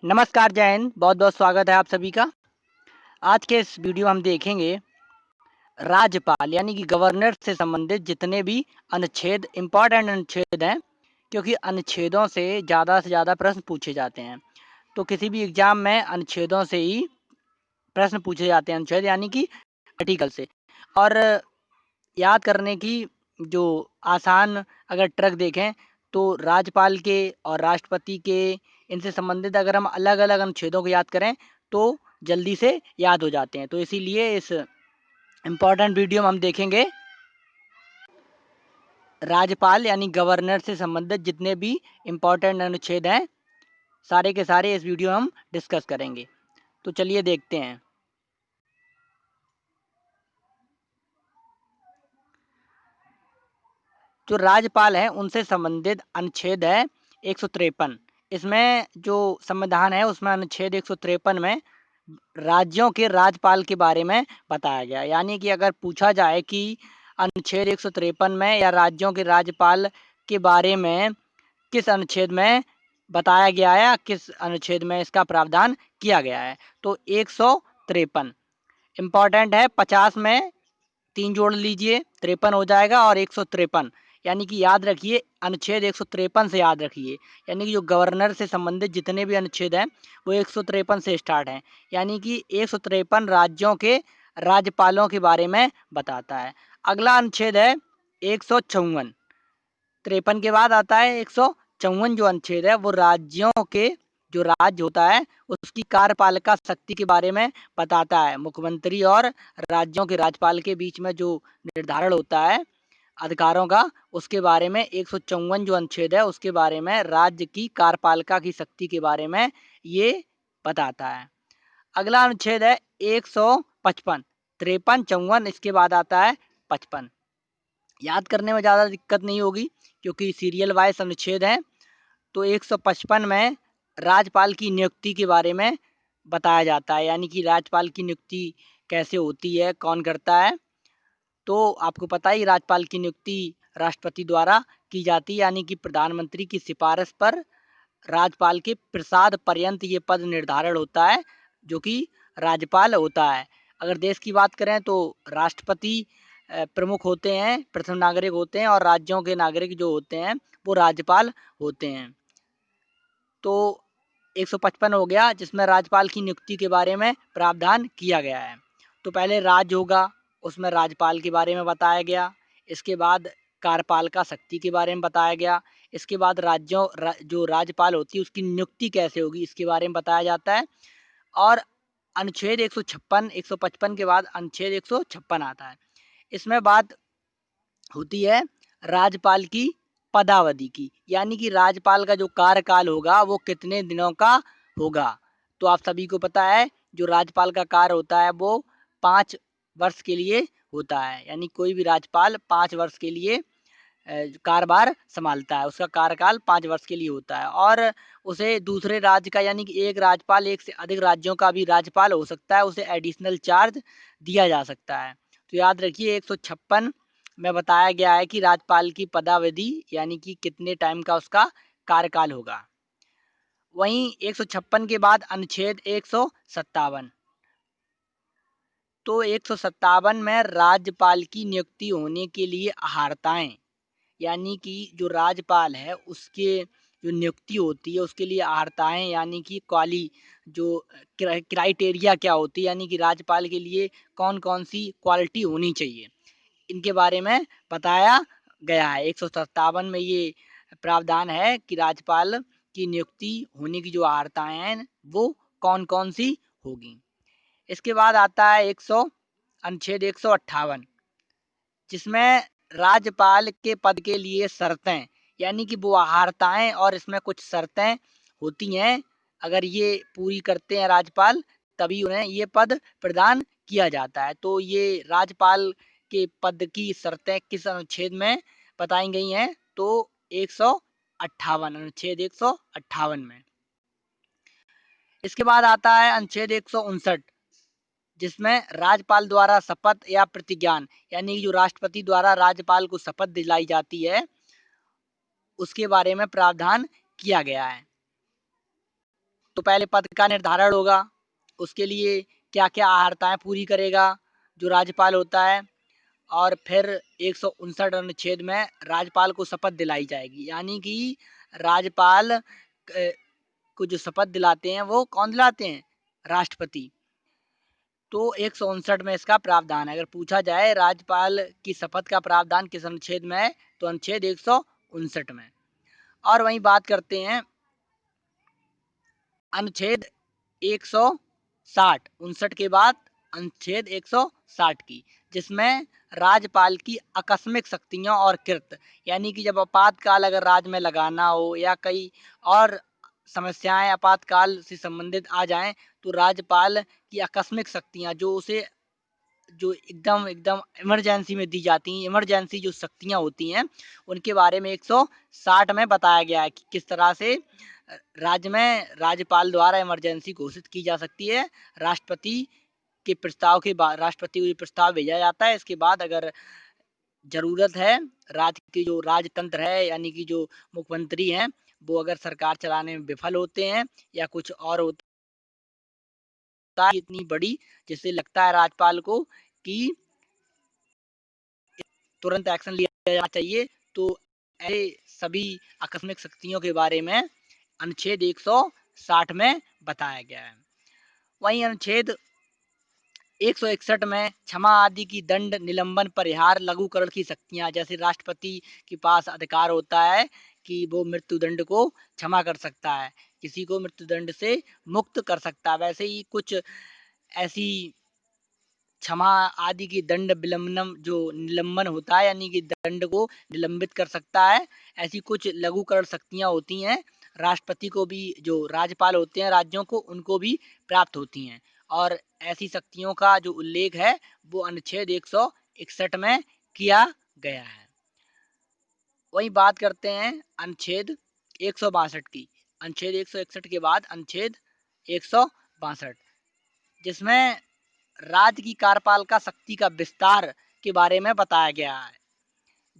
नमस्कार, जय हिंद। बहुत-बहुत स्वागत है आप सभी का। आज के इस वीडियो में हम देखेंगे राज्यपाल यानी कि गवर्नर से संबंधित जितने भी अनुच्छेद इम्पोर्टेंट अनुच्छेद हैं, क्योंकि अनुच्छेदों से ज़्यादा प्रश्न पूछे जाते हैं। तो किसी भी एग्ज़ाम में अनुच्छेदों से ही प्रश्न पूछे जाते हैं, अनुच्छेद यानी कि आर्टिकल से। और याद करने की जो आसान अगर ट्रिक देखें तो राज्यपाल के और राष्ट्रपति के इनसे संबंधित अगर हम अलग-अलग अनुच्छेदों को याद करें तो जल्दी से याद हो जाते हैं। तो इसीलिए इस इम्पोर्टेंट वीडियो में हम देखेंगे राज्यपाल यानी गवर्नर से संबंधित जितने भी इम्पोर्टेंट अनुच्छेद हैं, सारे के सारे इस वीडियो में हम डिस्कस करेंगे। तो चलिए देखते हैं। जो राज्यपाल हैं उनसे संबंधित अनुच्छेद है 153। इसमें जो संविधान है उसमें अनुच्छेद 153 में राज्यों के राज्यपाल के बारे में बताया गया है। यानी कि अगर पूछा जाए कि अनुच्छेद 153 में या राज्यों के राज्यपाल के बारे में किस अनुच्छेद में बताया गया है या किस अनुच्छेद में इसका प्रावधान किया गया है, तो 153 इम्पॉर्टेंट है। 50 में 3 जोड़ लीजिए 53 हो जाएगा और 153 यानी कि याद रखिए अनुच्छेद 153 से याद रखिए। यानी कि जो गवर्नर से संबंधित जितने भी अनुच्छेद हैं वो 153 से स्टार्ट हैं। यानी कि 153 राज्यों के राज्यपालों के बारे में बताता है। अगला अनुच्छेद है 154। 53 के बाद आता है 154 जो अनुच्छेद है वो राज्यों के जो राज्य होता है उसकी कार्यपालिका शक्ति के बारे में बताता है। मुख्यमंत्री और राज्यों के राज्यपाल के बीच में जो निर्धारण होता है अधिकारों का, उसके बारे में 154 जो अनुच्छेद है उसके बारे में राज्य की कार्यपालिका की शक्ति के बारे में ये बताता है। अगला अनुच्छेद है 155। 53, 54 इसके बाद आता है 55। याद करने में ज़्यादा दिक्कत नहीं होगी क्योंकि सीरियल वाइज अनुच्छेद हैं। तो 155 में राज्यपाल की नियुक्ति के बारे में बताया जाता है। यानी कि राज्यपाल की नियुक्ति कैसे होती है, कौन करता है। तो आपको पता ही राज्यपाल की नियुक्ति राष्ट्रपति द्वारा की जाती है। यानी कि प्रधानमंत्री की सिफारिश पर राज्यपाल के प्रसाद पर्यंत ये पद निर्धारण होता है जो कि राज्यपाल होता है। अगर देश की बात करें तो राष्ट्रपति प्रमुख होते हैं, प्रथम नागरिक होते हैं और राज्यों के नागरिक जो होते हैं वो राज्यपाल होते हैं। तो 155 हो गया जिसमें राज्यपाल की नियुक्ति के बारे में प्रावधान किया गया है। तो पहले राज्य होगा, उसमें राज्यपाल के बारे में बताया गया। इसके बाद कार्यपालिका शक्ति के बारे में बताया गया। इसके बाद जो राज्यपाल होती है उसकी नियुक्ति कैसे होगी इसके बारे में बताया जाता है। और अनुच्छेद 156 155 के बाद अनुच्छेद 156 आता है। इसमें बात होती है राज्यपाल की पदावधि की। यानी कि राज्यपाल का जो कार्यकाल होगा वो कितने दिनों का होगा। तो आप सभी को पता है जो राज्यपाल का कार्य होता है वो 5 वर्ष के लिए होता है। यानी कोई भी राज्यपाल 5 वर्ष के लिए कार्यभार संभालता है। उसका कार्यकाल 5 वर्ष के लिए होता है और उसे दूसरे राज्य का यानी कि एक राज्यपाल एक से अधिक राज्यों का भी राज्यपाल हो सकता है, उसे एडिशनल चार्ज दिया जा सकता है। तो याद रखिए 156 में बताया गया है कि राज्यपाल की पदावधि यानी कि कितने टाइम का उसका कार्यकाल होगा। वहीं 156 के बाद अनुच्छेद 157। तो 157 में राज्यपाल की नियुक्ति होने के लिए अर्हताएँ यानी कि जो राज्यपाल है उसके जो नियुक्ति होती है उसके लिए अर्हताएँ यानी कि जो क्राइटेरिया क्या होती है यानी कि राज्यपाल के लिए कौन-कौन सी क्वालिटी होनी चाहिए, इनके बारे में बताया गया है। 157 में ये प्रावधान है कि राज्यपाल की नियुक्ति होने की जो अर्हताएँ हैं वो कौन-कौन सी होगी। इसके बाद आता है अनुच्छेद 158 जिसमें राज्यपाल के पद के लिए शर्तें यानी कि वो अर्हताएँ और इसमें कुछ शर्तें होती हैं। अगर ये पूरी करते हैं राज्यपाल तभी उन्हें ये पद प्रदान किया जाता है। तो ये राज्यपाल के पद की शर्तें किस अनुच्छेद में बताई गई हैं तो 158 अनुच्छेद 158 में। इसके बाद आता है अनुच्छेद 159 जिसमें राज्यपाल द्वारा शपथ या प्रतिज्ञान यानी कि जो राष्ट्रपति द्वारा राज्यपाल को शपथ दिलाई जाती है उसके बारे में प्रावधान किया गया है। तो पहले पद का निर्धारण होगा, उसके लिए क्या-क्या अहर्ताएँ पूरी करेगा जो राज्यपाल होता है, और फिर 159 अनुच्छेद में राज्यपाल को शपथ दिलाई जाएगी। यानी कि राज्यपाल को जो शपथ दिलाते हैं वो कौन दिलाते हैं? राष्ट्रपति। तो 159 में इसका प्रावधान है। अगर पूछा जाए राज्यपाल की शपथ का प्रावधान किस अनुच्छेद में है, तो अनुच्छेद 159 में। और वहीं बात करते हैं अनुच्छेद 160, 59 के बाद अनुच्छेद 160 की, जिसमें राज्यपाल की आकस्मिक शक्तियां और कृत्य, यानी कि जब आपातकाल अगर राज्य में लगाना हो या कई और समस्याएं आपातकाल से संबंधित आ जाएं, तो राज्यपाल की आकस्मिक शक्तियां जो उसे जो एकदम एकदम इमरजेंसी में दी जाती हैं, इमरजेंसी जो शक्तियाँ होती हैं, उनके बारे में 160 में बताया गया है कि किस तरह से राज्य में राज्यपाल द्वारा इमरजेंसी घोषित की जा सकती है। राष्ट्रपति के प्रस्ताव के बाद राष्ट्रपति को ये प्रस्ताव भेजा जाता है। इसके बाद अगर ज़रूरत है, राज्य की जो राजतंत्र है, यानी कि जो मुख्यमंत्री हैं, वो अगर सरकार चलाने में विफल होते हैं या कुछ और होता है इतनी बड़ी, जिससे लगता है राज्यपाल को कि तुरंत एक्शन लिया जाना चाहिए, तो ऐसे सभी आकस्मिक शक्तियों के बारे में अनुच्छेद 160 में बताया गया है। वहीं अनुच्छेद 161 में क्षमा आदि की दंड, निलंबन, परिहार, लघुकरण की शक्तियां, जैसे राष्ट्रपति के पास अधिकार होता है कि वो मृत्युदंड को क्षमा कर सकता है, किसी को मृत्युदंड से मुक्त कर सकता है। वैसे ही कुछ ऐसी क्षमा आदि की दंड विलंबनम जो निलंबन होता है, यानी कि दंड को निलंबित कर सकता है। ऐसी कुछ लघुकरण शक्तियाँ होती हैं, राष्ट्रपति को भी, जो राज्यपाल होते हैं राज्यों को, उनको भी प्राप्त होती हैं। और ऐसी शक्तियों का जो उल्लेख है वो अनुच्छेद 161 में किया गया है। वहीं बात करते हैं अनुच्छेद 162 की। अनुच्छेद 161 के बाद अनुच्छेद 162, जिसमें राज्य की कार्यपालिका शक्ति का विस्तार के बारे में बताया गया है।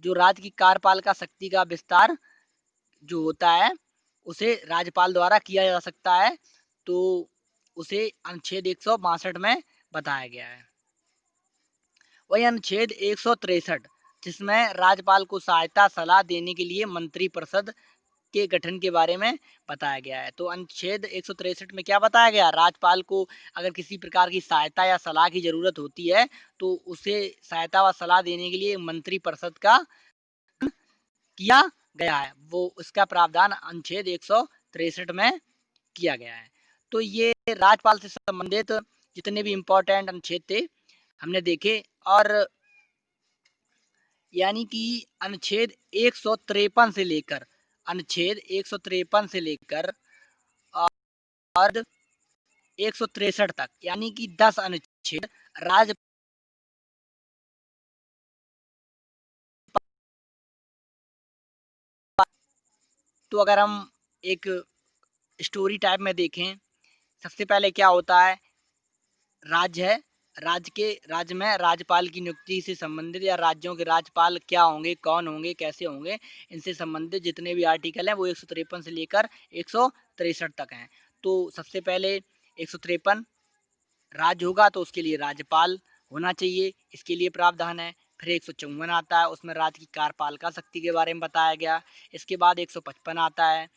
जो राज्य की कार्यपालिका शक्ति का विस्तार जो होता है, उसे राज्यपाल द्वारा किया जा सकता है, तो उसे अनुच्छेद 162 में बताया गया है। वही अनुच्छेद 163, जिसमें राज्यपाल को सहायता सलाह देने के लिए मंत्रिपरिषद के गठन के बारे में बताया गया है। तो अनुच्छेद 163 में क्या बताया गया? राज्यपाल को अगर किसी प्रकार की सहायता या सलाह की ज़रूरत होती है, तो उसे सहायता व सलाह देने के लिए मंत्रिपरिषद का किया गया है। वो उसका प्रावधान अनुच्छेद 163 में किया गया है। तो ये राज्यपाल से संबंधित जितने भी इम्पोर्टेंट अनुच्छेद थे, हमने देखे। और यानी कि अनुच्छेद 153 से लेकर अनुच्छेद 153 से लेकर और 163 तक, यानी कि 10 अनुच्छेद राज्य तो अगर हम एक स्टोरी टाइप में देखें, सबसे पहले क्या होता है, राज्य है, राज्य में राज्यपाल की नियुक्ति से संबंधित या राज्यों के राज्यपाल क्या होंगे, कौन होंगे, कैसे होंगे, इनसे संबंधित जितने भी आर्टिकल हैं वो 153 से लेकर 163 तक हैं। तो सबसे पहले 153 राज्य होगा तो उसके लिए राज्यपाल होना चाहिए, इसके लिए प्रावधान है। फिर 154 आता है, उसमें राज्य की कार्यपालिका शक्ति के बारे में बताया गया। इसके बाद 155 आता है,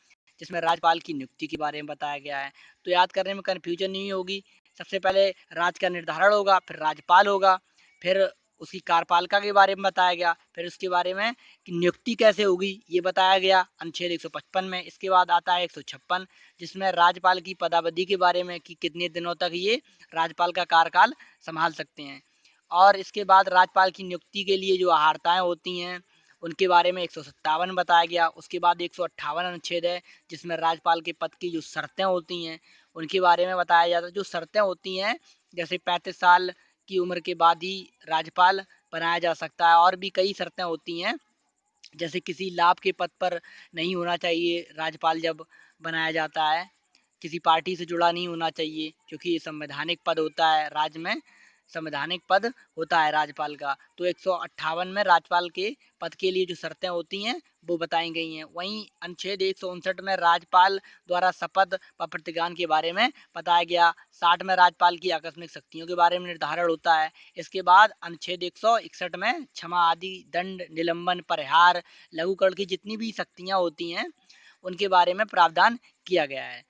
जिसमें राज्यपाल की नियुक्ति के बारे में बताया गया है। तो याद करने में कन्फ्यूजन नहीं होगी। सबसे पहले राज्य का निर्धारण होगा, फिर राज्यपाल होगा, फिर उसकी कार्यपालिका के बारे में बताया गया, फिर उसके बारे में कि नियुक्ति कैसे होगी ये बताया गया अनुच्छेद 155 में। इसके बाद आता है 156, जिसमें राज्यपाल की पदावधि के बारे में कि कितने दिनों तक ये राज्यपाल का कार्यकाल संभाल सकते हैं। और इसके बाद राज्यपाल की नियुक्ति के लिए जो अहर्ताएँ होती हैं, उनके बारे में 157 बताया गया। उसके बाद 158 अनुच्छेद है, जिसमें राज्यपाल के पद की जो शर्तें होती हैं, उनके बारे में बताया जाता है। जो शर्तें होती हैं, जैसे 35 साल की उम्र के बाद ही राज्यपाल बनाया जा सकता है, और भी कई शर्तें होती हैं, जैसे किसी लाभ के पद पर नहीं होना चाहिए राज्यपाल जब बनाया जाता है, किसी पार्टी से जुड़ा नहीं होना चाहिए, क्योंकि ये संवैधानिक पद होता है राज्य में, संवैधानिक पद होता है राज्यपाल का। तो 158 में राज्यपाल के पद के लिए जो शर्तें होती हैं वो बताई गई हैं। वहीं अनुच्छेद 159 में राज्यपाल द्वारा शपथ व प्रतिज्ञान के बारे में बताया गया। 60 में राज्यपाल की आकस्मिक शक्तियों के बारे में निर्धारण होता है। इसके बाद अनुच्छेद 161 में क्षमा आदि दंड निलंबन परिहार लघुकरण की जितनी भी शक्तियाँ होती हैं उनके बारे में प्रावधान किया गया है।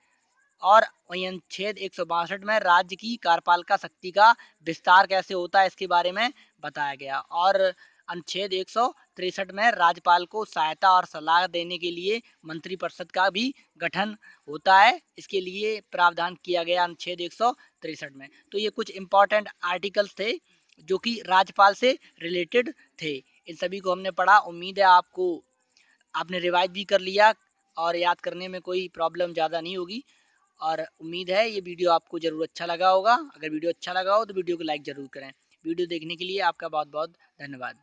और वहीं अनुच्छेद 162 में राज्य की कार्यपालिका शक्ति का विस्तार कैसे होता है इसके बारे में बताया गया। और अनुच्छेद 163 में राज्यपाल को सहायता और सलाह देने के लिए मंत्रिपरिषद का भी गठन होता है। इसके लिए प्रावधान किया गया अनुच्छेद 163 में। तो ये कुछ इम्पोर्टेंट आर्टिकल्स थे जो कि राज्यपाल से रिलेटेड थे। इन सभी को हमने पढ़ा। उम्मीद है आपको आपने रिवाइज भी कर लिया और याद करने में कोई प्रॉब्लम ज़्यादा नहीं होगी। और उम्मीद है ये वीडियो आपको ज़रूर अच्छा लगा होगा। अगर वीडियो अच्छा लगा हो तो वीडियो को लाइक ज़रूर करें। वीडियो देखने के लिए आपका बहुत बहुत धन्यवाद।